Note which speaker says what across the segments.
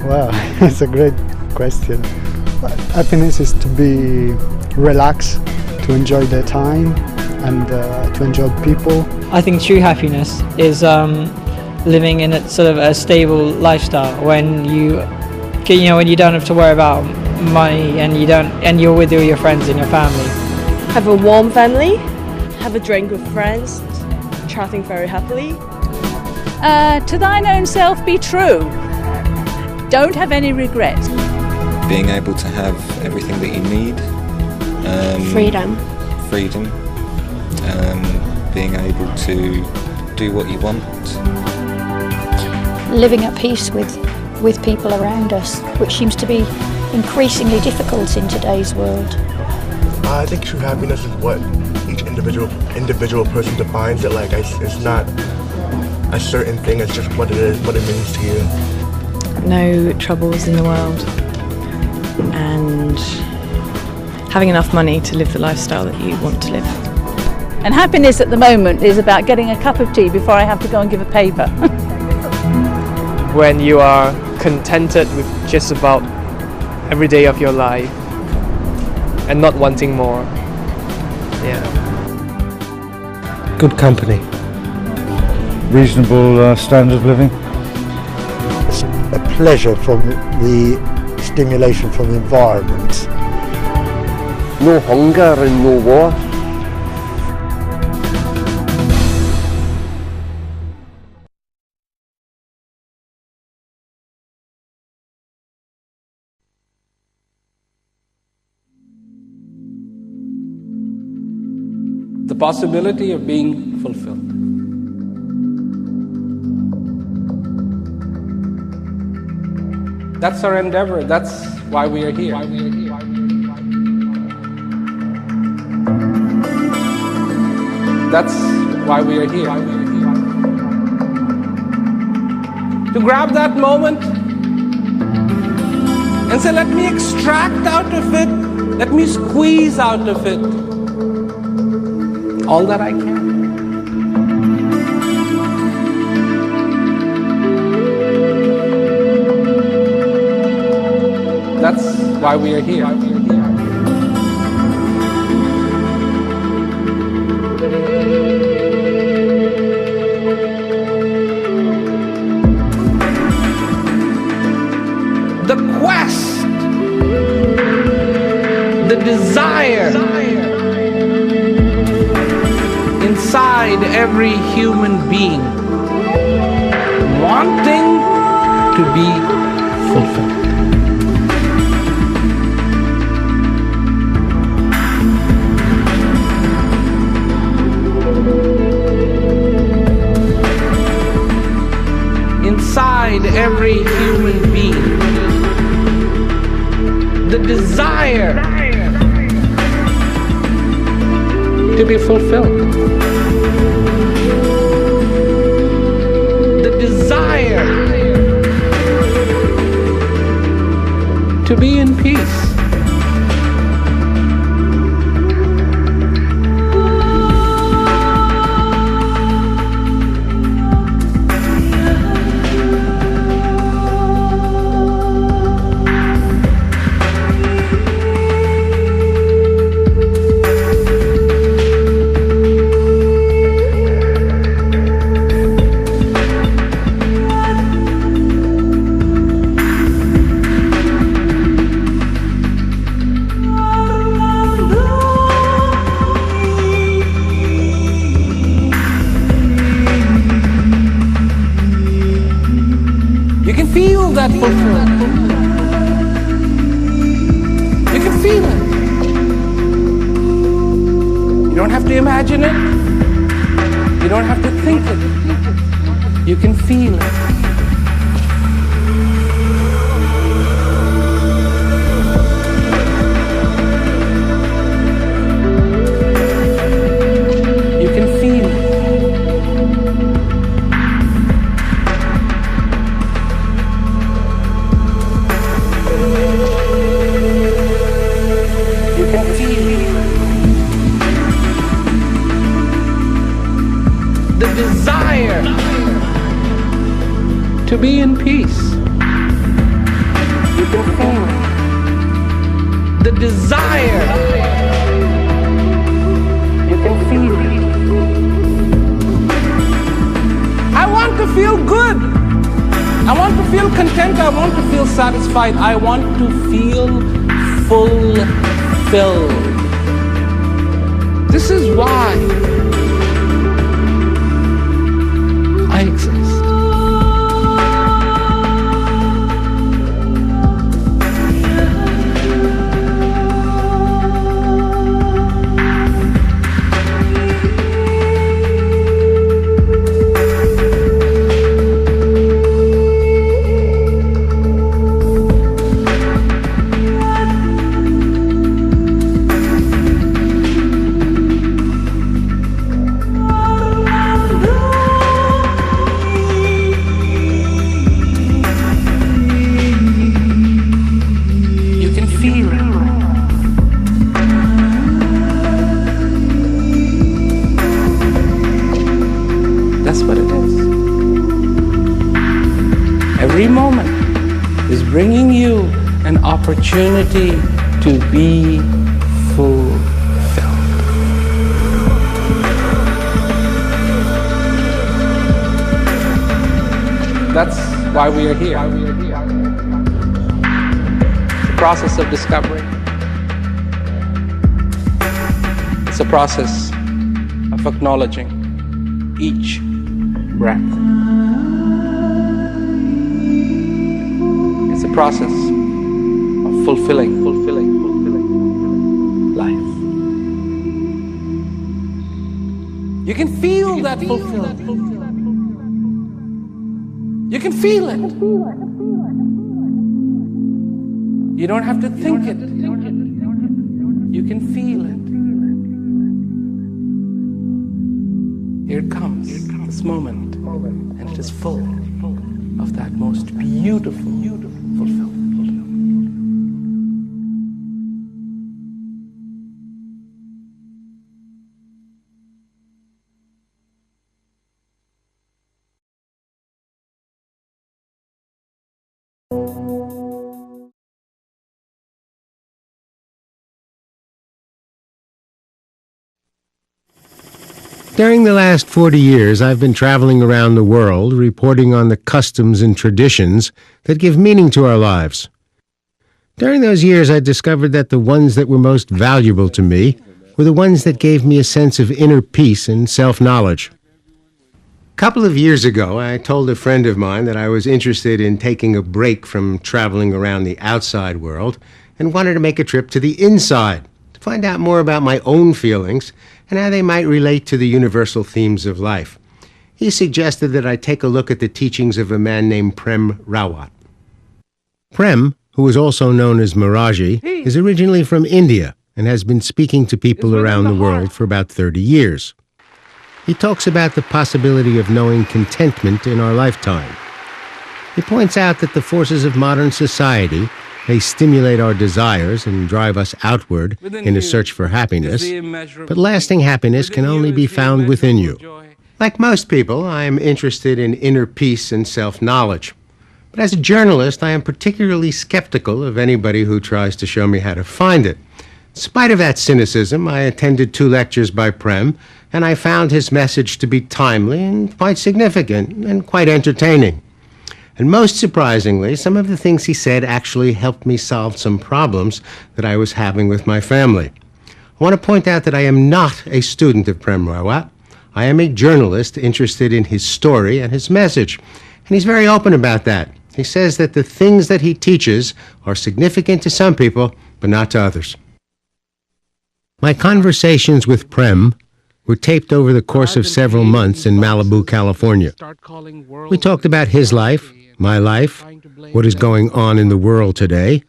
Speaker 1: Wow, it's a great question. Happiness is to be relaxed, to enjoy the time and to enjoy people.
Speaker 2: I think true happiness is living in a sort of a stable lifestyle when when you don't have to worry about money and you're with all your friends and your family.
Speaker 3: Have a warm family, have a drink with friends, chatting very happily.
Speaker 4: To thine own self be true. Don't have any regret.
Speaker 5: Being able to have everything that you need.
Speaker 3: Freedom.
Speaker 5: Being able to do what you want.
Speaker 6: Living at peace with people around us, which seems to be increasingly difficult in today's world.
Speaker 7: I think true happiness is what each individual person defines it like. It's not a certain thing, it's just what it is, what it means to you.
Speaker 8: No troubles in the world and having enough money to live the lifestyle that you want to live.
Speaker 4: And happiness at the moment is about getting a cup of tea before I have to go and give a paper.
Speaker 9: When you are contented with just about every day of your life and not wanting more. Yeah.
Speaker 10: Good company. Reasonable standard of living.
Speaker 1: It's a pleasure from the stimulation from the environment.
Speaker 10: No hunger and no war.
Speaker 11: The possibility of being fulfilled. That's our endeavor. That's why we are here. That's why we are here. To grab that moment and say, let me extract out of it, let me squeeze out of it all that I can. That's why we are here. The quest, the desire inside every human being, wanting to be fulfilled. Inside every human being, the desire to be fulfilled. The desire to be in peace. fulfilled. You can feel it. You don't have to imagine it. You don't have to think it. You can feel it. You can feel it. You can feel it. The desire to be in peace. You can feel it. The desire. You can feel it. I want to feel good. I want to feel content. I want to feel satisfied. I want to feel fulfilled. This is why I exist. That's what it is. Every moment is bringing you an opportunity to be fulfilled. That's why we are here. It's a process of discovery. It's a process of acknowledging each breath. It's a process of fulfilling life. You can feel that fulfillment. You can feel it. You don't have to think it. You can feel it. Here it comes, this moment, and it is full of that most beautiful fulfillment.
Speaker 12: During the last 40 years, I've been traveling around the world, reporting on the customs and traditions that give meaning to our lives. During those years, I discovered that the ones that were most valuable to me were the ones that gave me a sense of inner peace and self-knowledge. A couple of years ago, I told a friend of mine that I was interested in taking a break from traveling around the outside world and wanted to make a trip to the inside to find out more about my own feelings and how they might relate to the universal themes of life. He suggested that I take a look at the teachings of a man named Prem Rawat. Prem, who is also known as Maharaji, is originally from India and has been speaking to people around the world for about 30 years. He talks about the possibility of knowing contentment in our lifetime. He points out that the forces of modern society may stimulate our desires and drive us outward in a search for happiness, but lasting happiness can only be found within you. Like most people, I am interested in inner peace and self-knowledge. But as a journalist, I am particularly skeptical of anybody who tries to show me how to find it. In spite of that cynicism, I attended 2 lectures by Prem, and I found his message to be timely and quite significant and quite entertaining. And most surprisingly, some of the things he said actually helped me solve some problems that I was having with my family. I want to point out that I am not a student of Prem Rawat. I am a journalist interested in his story and his message, and he's very open about that. He says that the things that he teaches are significant to some people, but not to others. My conversations with Prem were taped over the course of several months in Malibu, California. We talked about his life, my life, what is going on in the world today,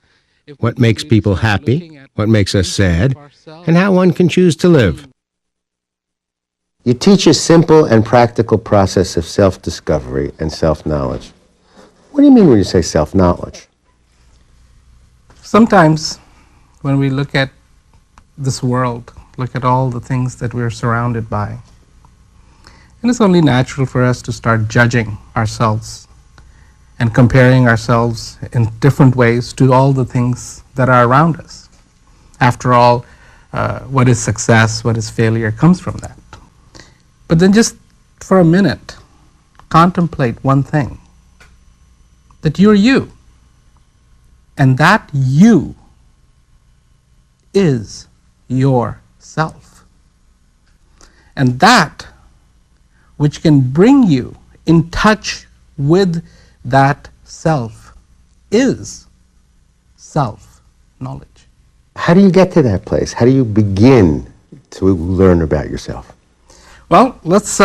Speaker 12: what makes people happy, what makes us sad, and how one can choose to live.
Speaker 10: You teach a simple and practical process of self-discovery and self-knowledge. What do you mean when you say self-knowledge?
Speaker 11: Sometimes when we look at this world, look at all the things that we're surrounded by, and it's only natural for us to start judging ourselves and comparing ourselves in different ways to all the things that are around us. After all, what is success, what is failure comes from that. But then just for a minute, contemplate one thing, that you're you, and that you is yourself. And that which can bring you in touch with that self is self-knowledge.
Speaker 10: How do you get to that place? How do you begin to learn about yourself?
Speaker 11: Well, let's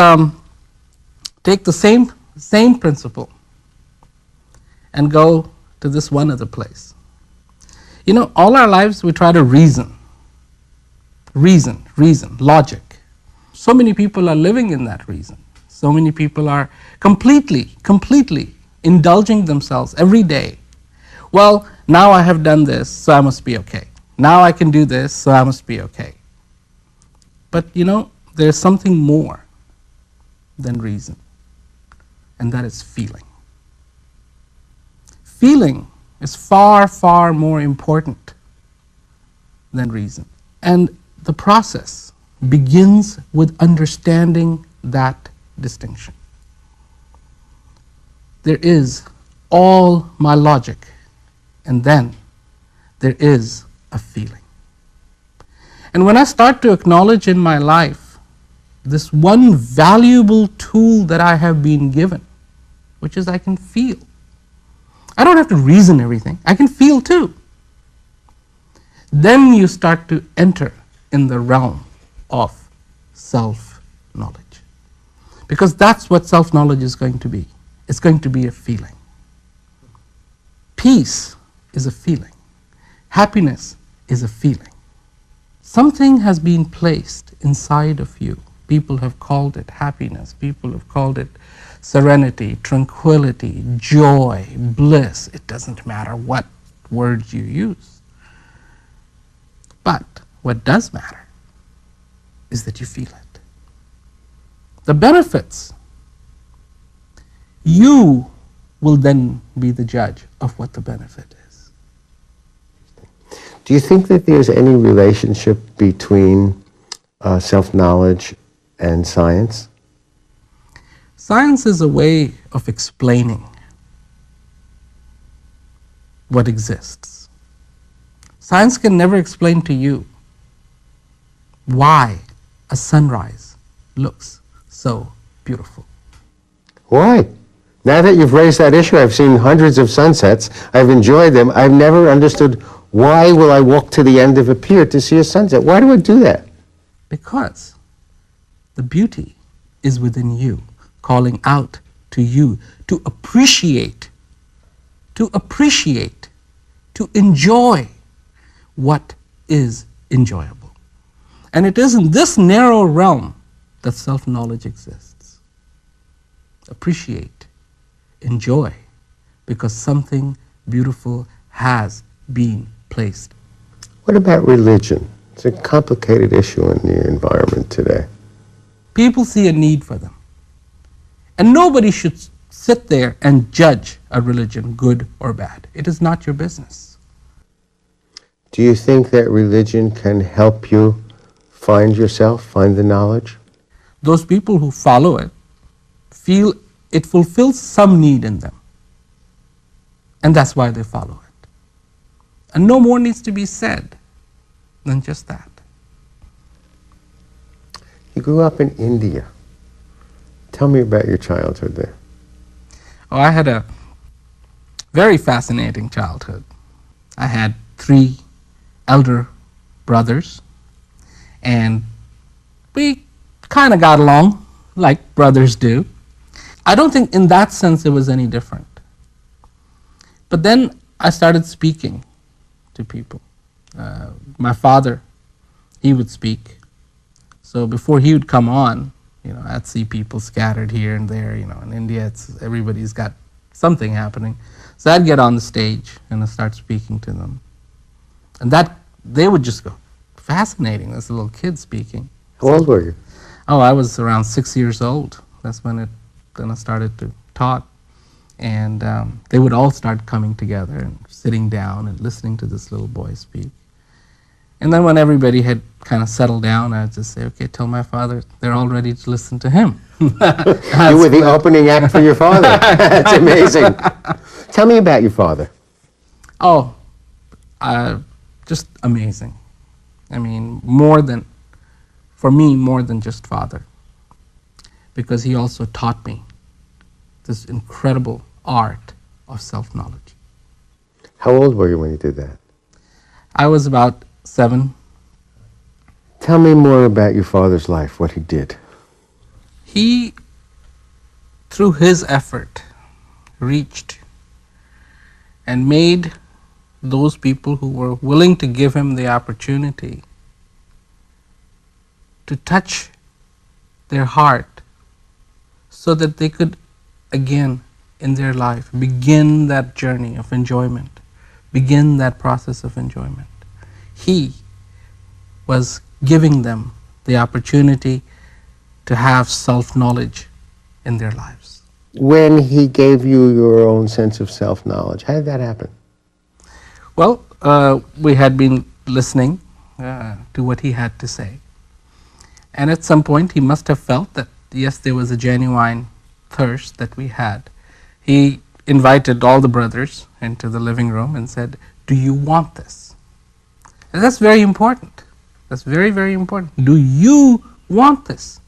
Speaker 11: take the same principle and go to this one other place. You know, all our lives we try to reason, logic. So many people are living in that reason. So many people are completely indulging themselves every day. Well, now I have done this, so I must be okay. Now I can do this, so I must be okay. But you know, there's something more than reason, and that is feeling. Feeling is far, far more important than reason. And the process begins with understanding that distinction. There is all my logic, and then there is a feeling. And when I start to acknowledge in my life this one valuable tool that I have been given, which is I can feel. I don't have to reason everything, I can feel too. Then you start to enter in the realm of self-knowledge. Because that's what self-knowledge is going to be. It's going to be a feeling. Peace is a feeling. Happiness is a feeling. Something has been placed inside of you. People have called it happiness. People have called it serenity, tranquility, joy, bliss. It doesn't matter what words you use. But what does matter is that you feel it. The benefits, you will then be the judge of what the benefit is.
Speaker 10: Do you think that there's any relationship between self-knowledge and science?
Speaker 11: Science is a way of explaining what exists. Science can never explain to you why a sunrise looks so beautiful.
Speaker 10: Why? Now that you've raised that issue, I've seen hundreds of sunsets. I've enjoyed them. I've never understood why will I walk to the end of a pier to see a sunset. Why do I do that?
Speaker 11: Because the beauty is within you, calling out to you to appreciate, to enjoy what is enjoyable. And it is in this narrow realm that self-knowledge exists. Appreciate, enjoy, because something beautiful has been placed.
Speaker 10: What about religion? It's a complicated issue in the environment today.
Speaker 11: People see a need for them. And nobody should sit there and judge a religion good or bad. It is not your business.
Speaker 10: Do you think that religion can help you find yourself, find the knowledge?
Speaker 11: Those people who follow it feel it fulfills some need in them. And that's why they follow it. And no more needs to be said than just that.
Speaker 10: You grew up in India. Tell me about your childhood there.
Speaker 11: Oh, I had a very fascinating childhood. I had 3 elder brothers, and we kind of got along like brothers do. I don't think in that sense it was any different. But then I started speaking to people. My father, he would speak. So before he would come on, I'd see people scattered here and there. In India, everybody's got something happening. So I'd get on the stage and I'd start speaking to them. And they would just go, fascinating, this little kid speaking.
Speaker 10: How old were you?
Speaker 11: Oh, I was around 6 years old. That's when I started to talk. And they would all start coming together and sitting down and listening to this little boy speak. And then when everybody had kind of settled down, I'd just say, okay, tell my father they're all ready to listen to him.
Speaker 10: You were the opening act for your father. That's amazing. Tell me about your father.
Speaker 11: Oh, just amazing. I mean, for me, more than just father. Because he also taught me this incredible art of self-knowledge.
Speaker 10: How old were you when you did that?
Speaker 11: I was about 7.
Speaker 10: Tell me more about your father's life, what he did.
Speaker 11: He, through his effort, reached and made those people who were willing to give him the opportunity to touch their heart so that they could again in their life begin that journey of enjoyment, begin that process of enjoyment. He was giving them the opportunity to have self-knowledge in their lives.
Speaker 10: When he gave you your own sense of self-knowledge, how did that happen?
Speaker 11: Well, we had been listening to what he had to say. And at some point he must have felt that, yes, there was a genuine thirst that we had. He invited all the brothers into the living room and said, do you want this? And that's very important. That's very, very important. Do you want this?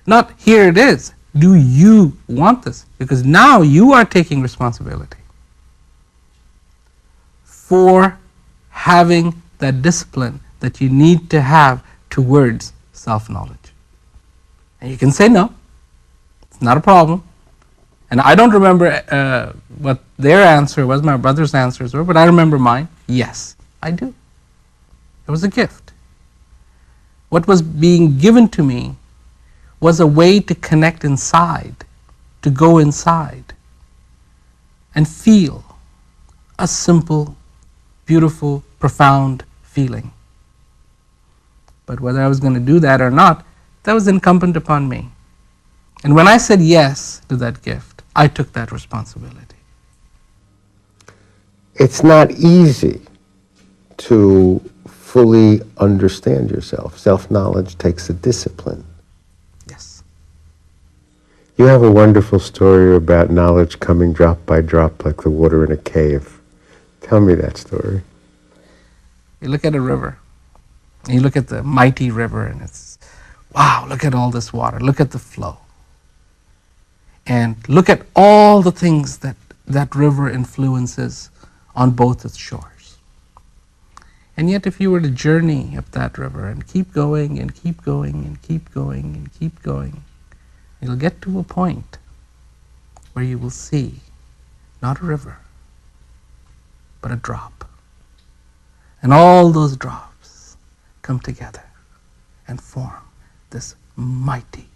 Speaker 11: Not here it is. Do you want this? Because now you are taking responsibility for having that discipline that you need to have towards self-knowledge. And you can say no. It's not a problem. And I don't remember what their answer was, my brother's answers were, but I remember mine. Yes, I do. It was a gift. What was being given to me was a way to connect inside, to go inside and feel a simple, beautiful, profound feeling. But whether I was going to do that or not, that was incumbent upon me. And when I said yes to that gift, I took that responsibility.
Speaker 10: It's not easy to fully understand yourself. Self-knowledge takes a discipline.
Speaker 11: Yes.
Speaker 10: You have a wonderful story about knowledge coming drop by drop like the water in a cave. Tell me that story.
Speaker 11: You look at a river, and you look at the mighty river, and it's, wow, look at all this water, look at the flow. And look at all the things that that river influences on both its shores. And yet if you were to journey up that river and keep going and keep going and keep going and keep going, you'll get to a point where you will see not a river, but a drop. And all those drops come together and form this mighty,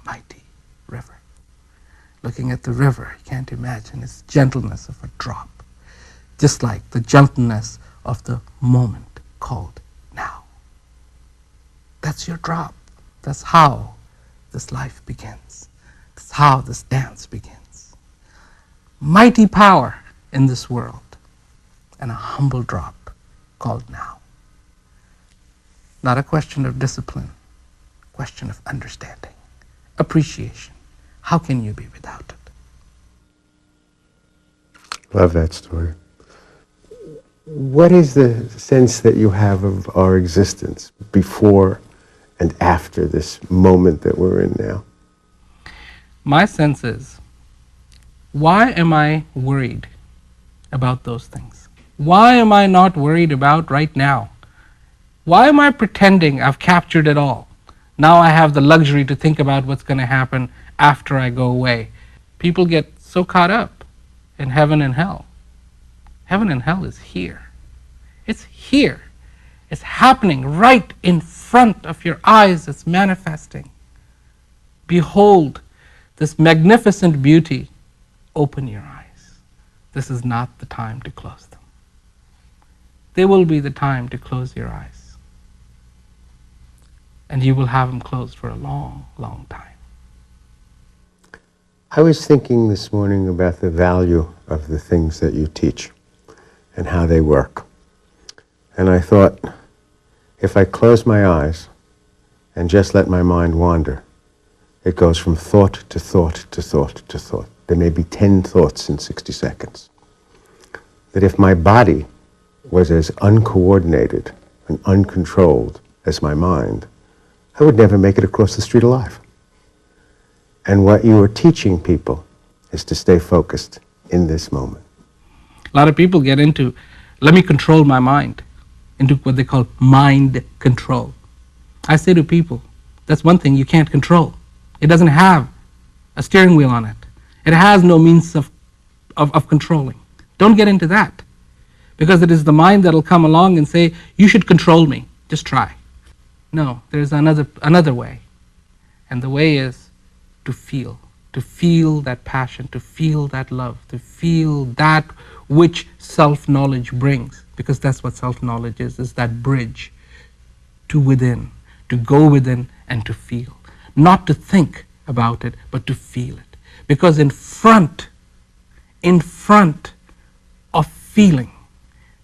Speaker 11: mighty river. Looking at the river, you can't imagine its gentleness of a drop, just like the gentleness of the moment called now. That's your drop. That's how this life begins. That's how this dance begins. Mighty power in this world, and a humble drop called now. Not a question of discipline, question of understanding, appreciation. How can you be without it?
Speaker 10: Love that story. What is the sense that you have of our existence before and after this moment that we're in now?
Speaker 11: My sense is why am I worried about those things? Why am I not worried about right now? Why am I pretending I've captured it all? Now I have the luxury to think about what's going to happen after I go away. People get so caught up in heaven and hell. Heaven and hell is here. It's here. It's happening right in front of your eyes. It's manifesting. Behold this magnificent beauty. Open your eyes. This is not the time to close them. There will be the time to close your eyes. And you will have them closed for a long, long time.
Speaker 12: I was thinking this morning about the value of the things that you teach and how they work. And I thought, if I close my eyes and just let my mind wander, it goes from thought to thought to thought to thought. There may be 10 thoughts in 60 seconds. That if my body was as uncoordinated and uncontrolled as my mind, I would never make it across the street alive. And what you are teaching people is to stay focused in this moment.
Speaker 11: A lot of people get into, let me control my mind, into what they call mind control. I say to people, that's one thing you can't control. It doesn't have a steering wheel on it. It has no means of controlling. Don't get into that, because it is the mind that will come along and say, you should control me, just try. No, there's another way. And the way is to feel that passion, to feel that love, to feel that which self-knowledge brings, because that's what self-knowledge is that bridge to within, to go within and to feel. Not to think about it, but to feel it. Because in front of feeling,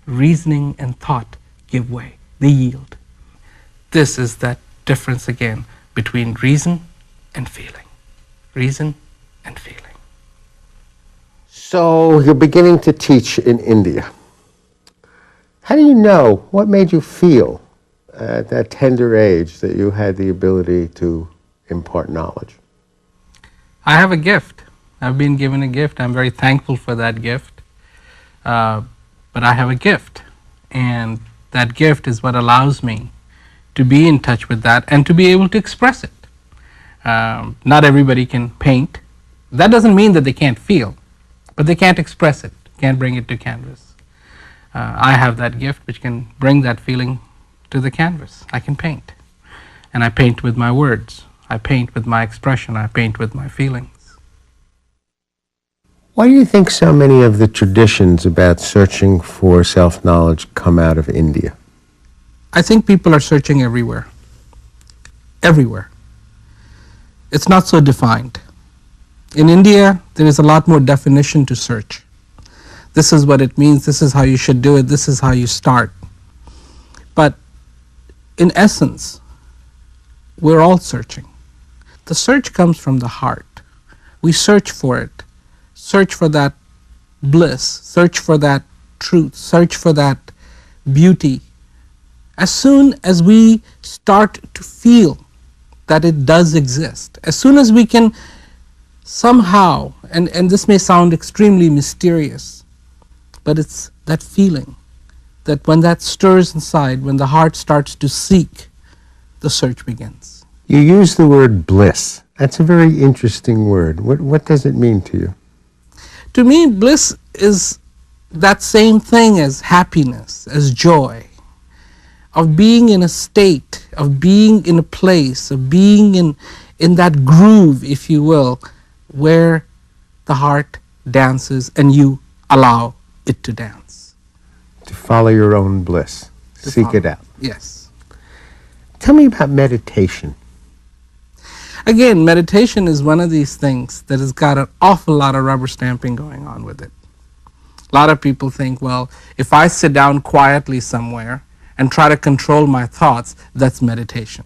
Speaker 11: reasoning and thought give way, they yield. This is that difference again between reason and feeling. Reason and feeling.
Speaker 12: So you're beginning to teach in India. How do you know, what made you feel at that tender age that you had the ability to impart knowledge?
Speaker 11: I have a gift. I've been given a gift. I'm very thankful for that gift. But I have a gift. And that gift is what allows me to be in touch with that and to be able to express it. Not everybody can paint. That doesn't mean that they can't feel, but they can't express it, can't bring it to canvas. I have that gift which can bring that feeling to the canvas. I can paint. And I paint with my words. I paint with my expression. I paint with my feelings.
Speaker 12: Why do you think so many of the traditions about searching for self-knowledge come out of India?
Speaker 11: I think people are searching everywhere. Everywhere. It's not so defined. In India, there is a lot more definition to search. This is what it means, this is how you should do it, this is how you start. But in essence, we're all searching. The search comes from the heart. We search for it, search for that bliss, search for that truth, search for that beauty. As soon as we start to feel that it does exist, as soon as we can somehow, and this may sound extremely mysterious, but it's that feeling that when that stirs inside, when the heart starts to seek, the search begins.
Speaker 12: You use the word bliss. That's a very interesting word. What does it mean to you?
Speaker 11: To me, bliss is that same thing as happiness, as joy, of being in a state, of being in a place, of being in that groove, if you will, where the heart dances and you allow it to dance.
Speaker 12: To follow your own bliss, seek it out.
Speaker 11: Yes.
Speaker 12: Tell me about meditation.
Speaker 11: Again, meditation is one of these things that has got an awful lot of rubber stamping going on with it. A lot of people think, well, if I sit down quietly somewhere and try to control my thoughts, that's meditation.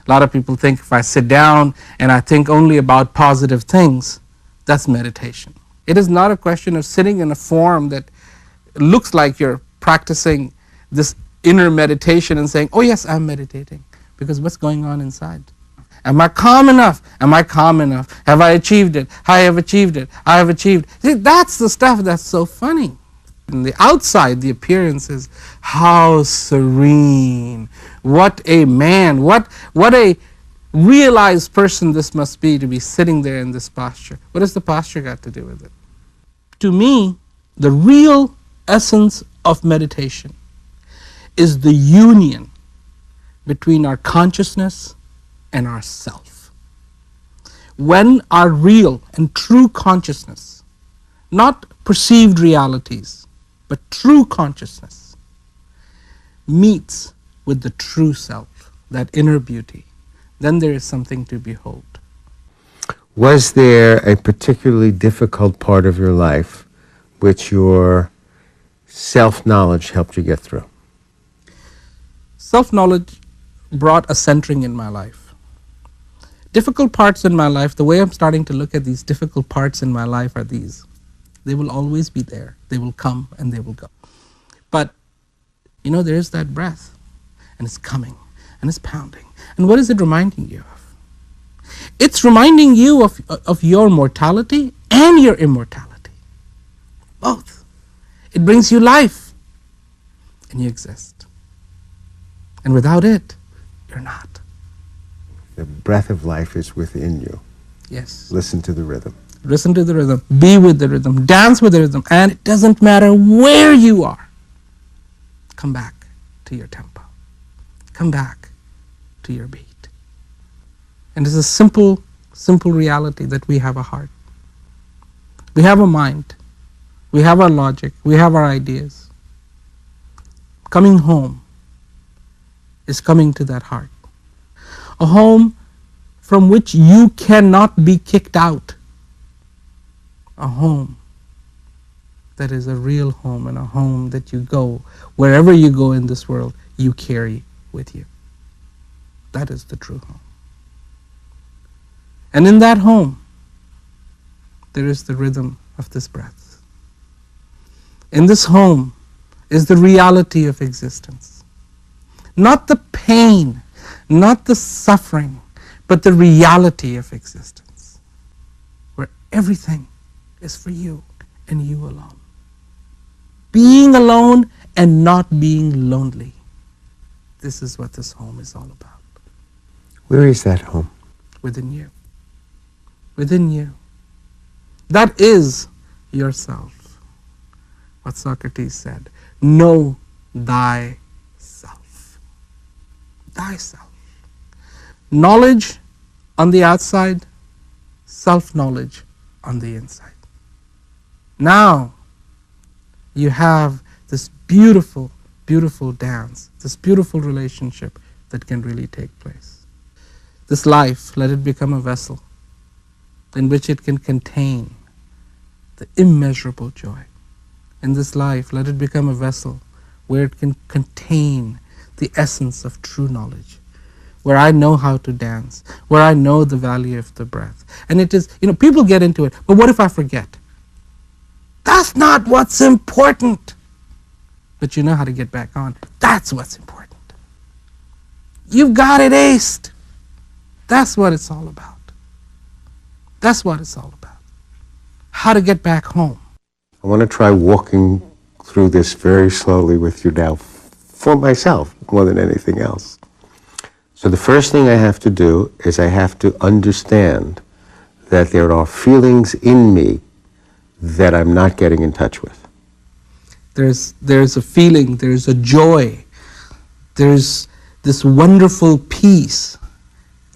Speaker 11: A lot of people think if I sit down and I think only about positive things, that's meditation. It is not a question of sitting in a form that looks like you're practicing this inner meditation and saying, oh yes, I'm meditating, because what's going on inside? Am I calm enough? Am I calm enough? Have I achieved it? I have achieved it. I have achieved. See, that's the stuff that's so funny. In the outside, the appearance is how serene. What a man. What a realized person this must be to be sitting there in this posture. What has the posture got to do with it? To me, the real essence of meditation is the union between our consciousness and our self. When our real and true consciousness, not perceived realities, but true consciousness, meets with the true self, that inner beauty, then there is something to behold.
Speaker 12: Was there a particularly difficult part of your life which your self-knowledge helped you get through?
Speaker 11: Self-knowledge brought a centering in my life. Difficult parts in my life, the way I'm starting to look at these difficult parts in my life are these. They will always be there. They will come and they will go. But, you know, there is that breath, and it's coming, and it's pounding. And what is it reminding you of? It's reminding you of your mortality and your immortality. Both. It brings you life, and you exist. And without it, you're not.
Speaker 12: The breath of life is within you.
Speaker 11: Yes.
Speaker 12: Listen to the rhythm.
Speaker 11: Listen to the rhythm. Be with the rhythm. Dance with the rhythm. And it doesn't matter where you are. Come back to your tempo. Come back to your beat. And it's a simple, simple reality that we have a heart. We have a mind. We have our logic. We have our ideas. Coming home is coming to that heart. A home from which you cannot be kicked out. A home that is a real home, and a home that you go, wherever you go in this world, you carry with you. That is the true home. And in that home, there is the rhythm of this breath. In this home is the reality of existence. Not the pain, not the suffering, but the reality of existence, where everything is for you and you alone. Being alone and not being lonely. This is what this home is all about.
Speaker 12: Where is that home?
Speaker 11: Within you. Within you. That is yourself. What Socrates said, know thyself. Thyself. Knowledge on the outside, self-knowledge on the inside. Now you have this beautiful, beautiful dance, this beautiful relationship that can really take place. This life, let it become a vessel in which it can contain the immeasurable joy. In this life, let it become a vessel where it can contain the essence of true knowledge, where I know how to dance, where I know the value of the breath. And it is, people get into it, but what if I forget? That's not what's important. But you know how to get back on. That's what's important. You've got it aced. That's what it's all about. That's what it's all about. How to get back home.
Speaker 12: I want to try walking through this very slowly with you now, for myself more than anything else. So the first thing I have to do is I have to understand that there are feelings in me that I'm not getting in touch with.
Speaker 11: There's a feeling, there's a joy, there's this wonderful peace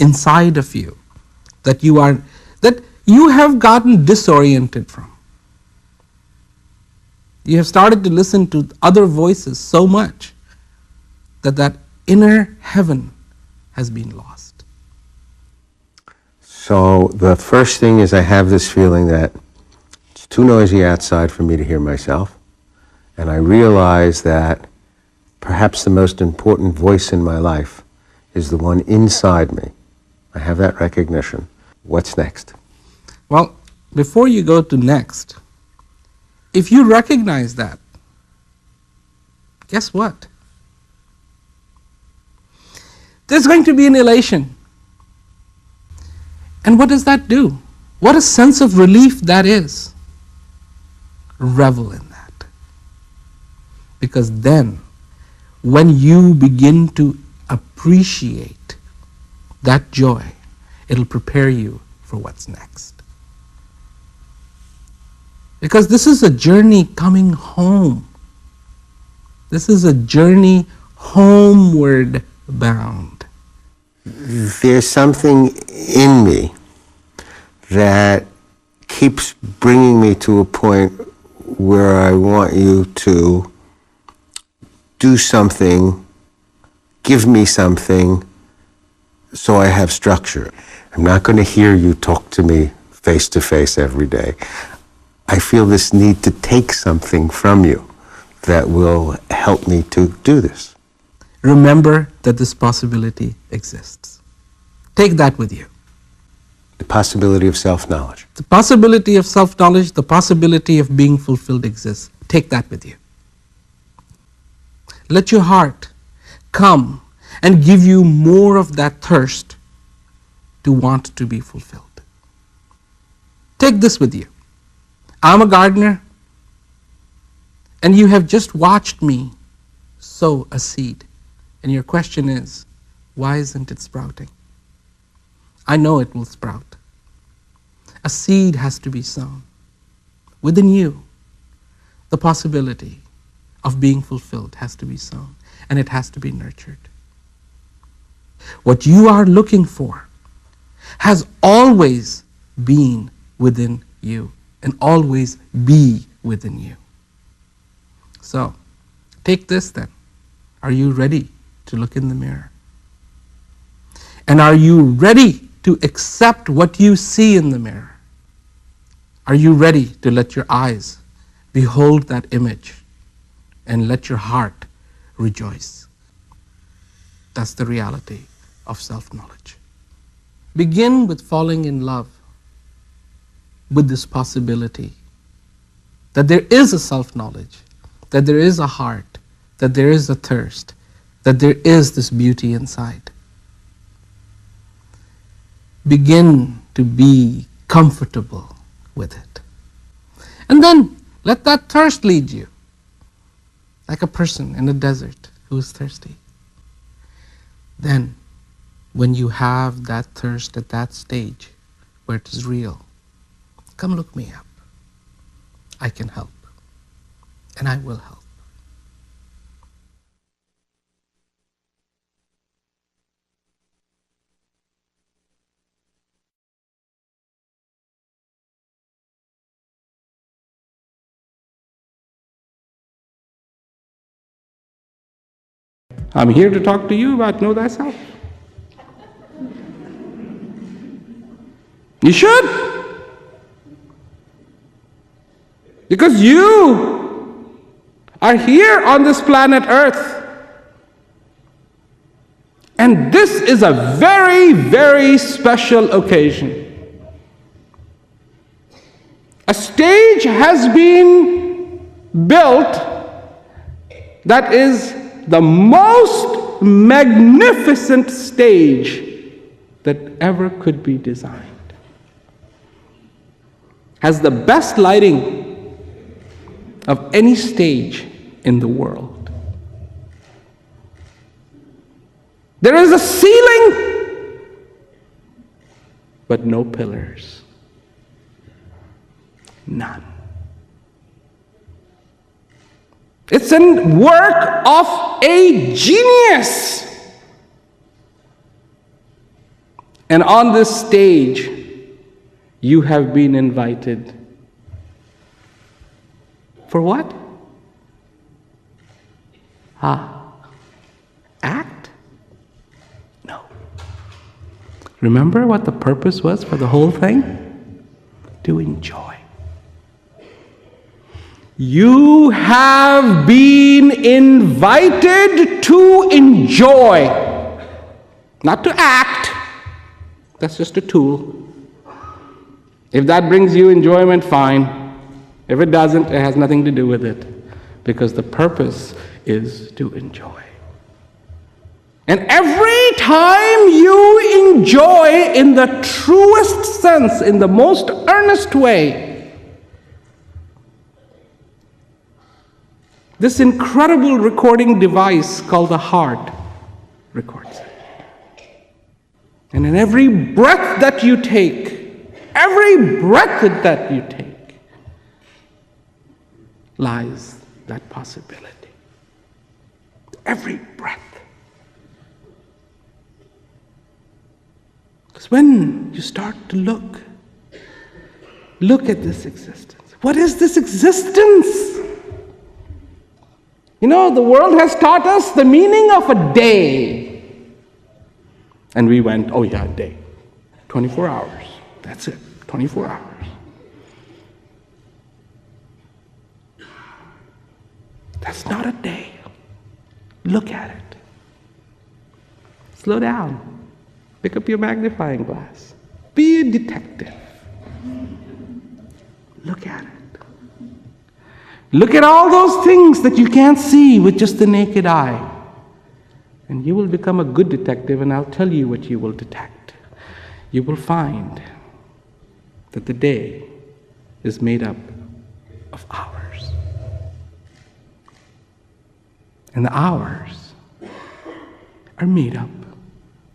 Speaker 11: inside of you that you have gotten disoriented from. You have started to listen to other voices so much that inner heaven has been lost.
Speaker 12: So the first thing is I have this feeling that it's too noisy outside for me to hear myself, and I realize that perhaps the most important voice in my life is the one inside me. I have that recognition. What's next?
Speaker 11: Well, before you go to next, if you recognize that, guess what? There's going to be an elation. And what does that do? What a sense of relief that is. Revel in that. Because then, when you begin to appreciate that joy, it'll prepare you for what's next. Because this is a journey coming home. This is a journey homeward bound.
Speaker 10: There's something in me that keeps bringing me to a point where I want you to do something, give me something, so I have structure. I'm not going to hear you talk to me face to face every day. I feel this need to take something from you that will help me to do this.
Speaker 11: Remember that this possibility exists. Take that with you.
Speaker 10: The possibility of self-knowledge.
Speaker 11: The possibility of self-knowledge, the possibility of being fulfilled exists. Take that with you. Let your heart come and give you more of that thirst to want to be fulfilled. Take this with you. I'm a gardener, and you have just watched me sow a seed. And your question is, why isn't it sprouting? I know it will sprout. A seed has to be sown. Within you, the possibility of being fulfilled has to be sown, and it has to be nurtured. What you are looking for has always been within you and always be within you. So, take this then. Are you ready to look in the mirror? And are you ready to accept what you see in the mirror? Are you ready to let your eyes behold that image and let your heart rejoice? That's the reality of self-knowledge. Begin with falling in love with this possibility that there is a self-knowledge, that there is a heart, that there is a thirst, that there is this beauty inside. Begin to be comfortable with it. And then let that thirst lead you, like a person in a desert who is thirsty. Then, when you have that thirst at that stage where it is real, come look me up. I can help, and I will help. I'm here to talk to you about know thyself. You should. Because you are here on this planet Earth. And this is a very, very special occasion. A stage has been built that is the most magnificent stage that ever could be designed. Has the best lighting of any stage in the world. There is a ceiling, but no pillars. None. It's a work of a genius. And on this stage, you have been invited. For what? Act? No. Remember what the purpose was for the whole thing? To enjoy. You have been invited to enjoy, not to act. That's just a tool. If that brings you enjoyment, fine. If it doesn't, it has nothing to do with it, because the purpose is to enjoy. And every time you feel joy in the truest sense, in the most earnest way, this incredible recording device called the heart records it. And in every breath that you take, lies that possibility. Every breath. Because when you start to look at this existence. What is this existence? You know, the world has taught us the meaning of a day. And we went, oh yeah, a day. 24 hours. That's it. 24 hours. That's not a day. Look at it. Slow down. Pick up your magnifying glass. Be a detective. Look at it. Look at all those things that you can't see with just the naked eye. And you will become a good detective, and I'll tell you what you will detect. You will find that the day is made up of hours. And the hours are made up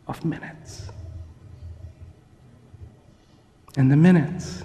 Speaker 11: of minutes. And the minutes